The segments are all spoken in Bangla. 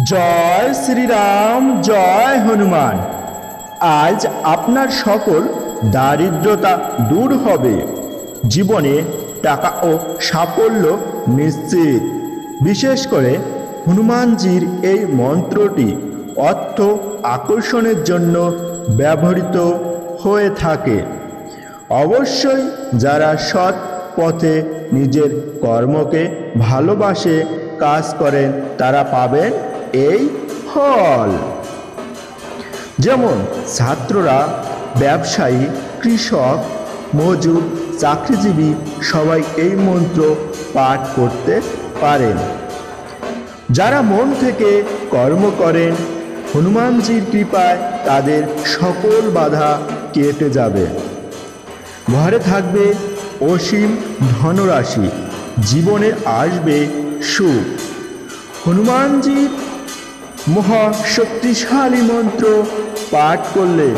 জয় শ্রীরাম, জয় হনুমান। আজ আপনার সকল দারিদ্রতা দূর হবে। জীবনে টাকা ও সাফল্য নিশ্চিত। বিশেষ করে হনুমানজির এই মন্ত্রটি অর্থ আকর্ষণের জন্য ব্যবহৃত হয়ে থাকে। অবশ্যই যারা সৎ পথে নিজের কর্মকে ভালোবাসে কাজ করেন তারা পাবেন এই ফল। যেমন ছাত্ররা, ব্যবসায়ী, কৃষক, মজুর, চাকরিজীবী সবাই এই মন্ত্র পাঠ করতে পারেন। যারা মন থেকে কর্ম করেন, হনুমানজির কৃপায় তাদের সকল বাধা কেটে যাবে। ঘরে থাকবে অসীম ধনরাশি, জীবনে আসবে সুখ। হনুমানজির মহাশক্তিশালী মন্ত্র পাঠ করলে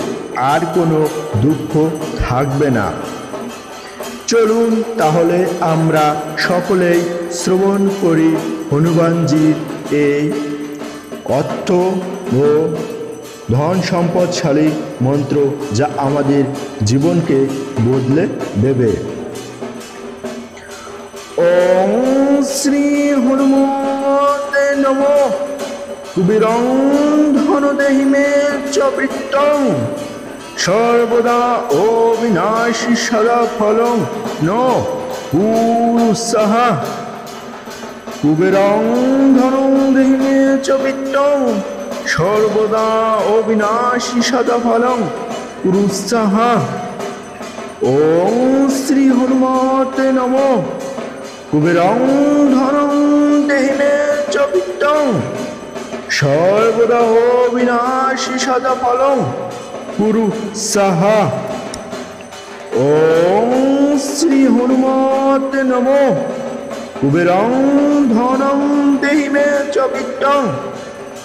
আর কোনো দুঃখ থাকবে না। চলুন তাহলে আমরা সকলেই শ্রবণ করি হনুমানজির এই অর্থ ও ধন সম্পদশালী মন্ত্র, যা আমাদের জীবনকে বদলে দেবে। ওম শ্রী হনুমতে নমঃ। কুবেরং ধনদেহি মে চ বৃত্তং, সর্বদা অবিনাশী সদা ফলং ন পুরুষঃ। কুবেরং ধনং দেহি মে চ বৃত্তং, সর্বদা অবিনাশী সদা ফলং পুরুষঃ। ওম শ্রী হনুমতে নমঃ। কুবেরং ধনং দেহি মে চ বৃত্তং, সর্বদা অবিনাশী সদা ফলং পুরুষঃ। ওম শ্রী হনুমতে নমঃ। কুবেরং ধনং দেহি মে চ বৃত্তং,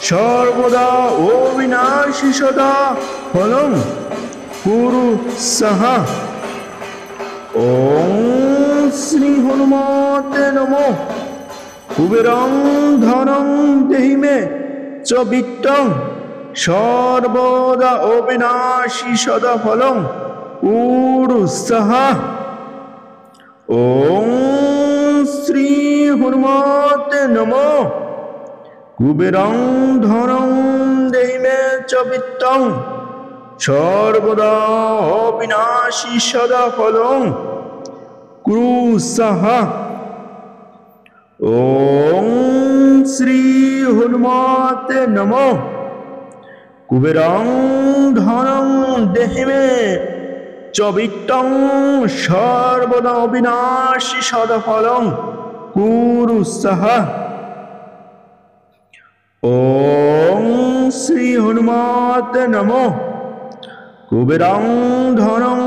সর্বদা অবিনাশী সদা ফলং পুরুষঃ। ওম শ্রী হনুমতে নমঃ। কুবেরং ধনং দেহি মে চ বৃত্তং, সর্বদা অবিনাশী সদা ফলং পুরুষঃ। ওম শ্রী হনুমতে নমঃ। কুবেরং ধনং দেহি মে চ বৃত্তং, সর্বদা অবিনাশী সদা ফলং পুরুষঃ। ওম শ্রী হনুমতে নমঃ। কুবেরং ধনং দেহি মে চ বৃত্তং, সর্বদা অবিনাশী সদা ফলং পুরুষঃ। ওম শ্রী হনুমতে নমঃ। কুবেরং ধনং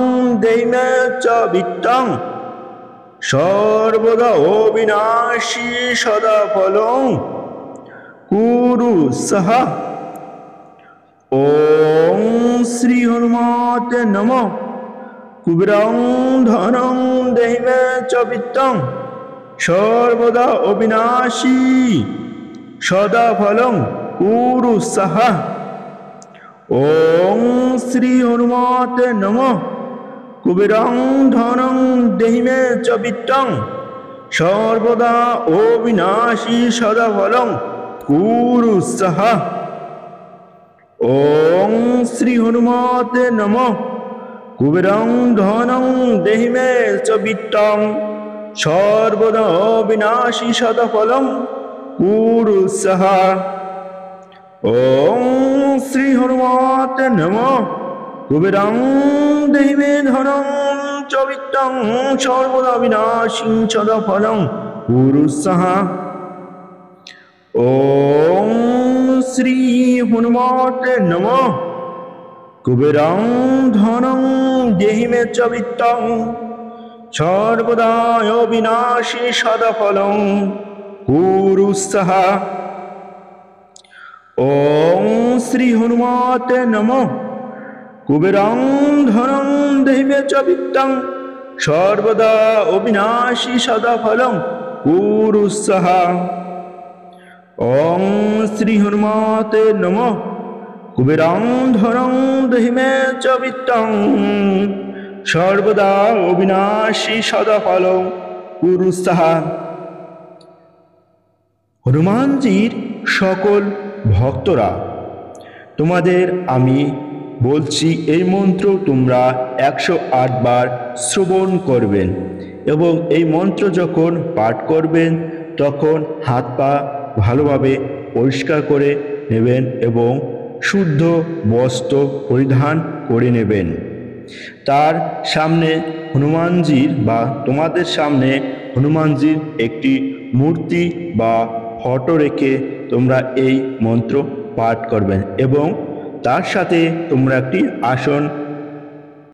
দেহি মে চ বৃত্তং, সর্বদা অবিনাশী সদা ফলং পুরুষঃ। ওম শ্রী হনুমতে নমঃ। কুবেরং ধনং দেহি মে চ বৃত্তং, সর্বদা অবিনাশী সদা ফলং পুরুষঃ। ওম শ্রী হনুমতে নমঃ। কুবেরং ধনং দেহি মে চ বৃত্তং, সর্বদা অবিনাশী সদা ফলং পুরুষঃ। ওম শ্রী হনুমতে নমঃ। কুবেরং ধনং দেহি মে চ বৃত্তং, সর্বদা অবিনাশী সদা ফলং পুরুষঃ। ওম শ্রী হনুমতে নমঃ। কুবেরং দেহি মে ধনং চ বৃত্তং, সর্বদা অবিনাশী সদা ফলং পুরুষঃ। ওম শ্রী হনুমতে নমঃ। কুবেরং ধনং দেহি মে চ বৃত্তং, সর্বদা অবিনাশী সদা ফলং পুরুষঃ। ওম শ্রী হনুমতে নমঃ। কুবেরং ধনং দেহি মে চ বৃত্তং, সর্বদা অবিনাশী সদা ফলং পুরুষঃ। ওং শ্রী হনুমতে নমঃ। কুবেরং ধনং দেহি মে চ বিত্তং সর্বদা অবিনাশী সদা ফলং কুরু সাহা। হনুমানজির সকল ভক্তরা, তোমাদের আমি বলছি এই মন্ত্র তোমরা 108 বার শ্রবণ করবেন এবং এই মন্ত্র যখন পাঠ করবেন তখন হাত পা ভালোভাবে পরিষ্কার করে নেবেন এবং শুদ্ধ বস্ত্র পরিধান করে নেবেন। তার সামনে হনুমানজির বা তোমাদের সামনে হনুমানজির একটি মূর্তি বা ফটো রেখে তোমরা এই মন্ত্র পাঠ করবেন এবং তার সাথে তোমরা একটি আসন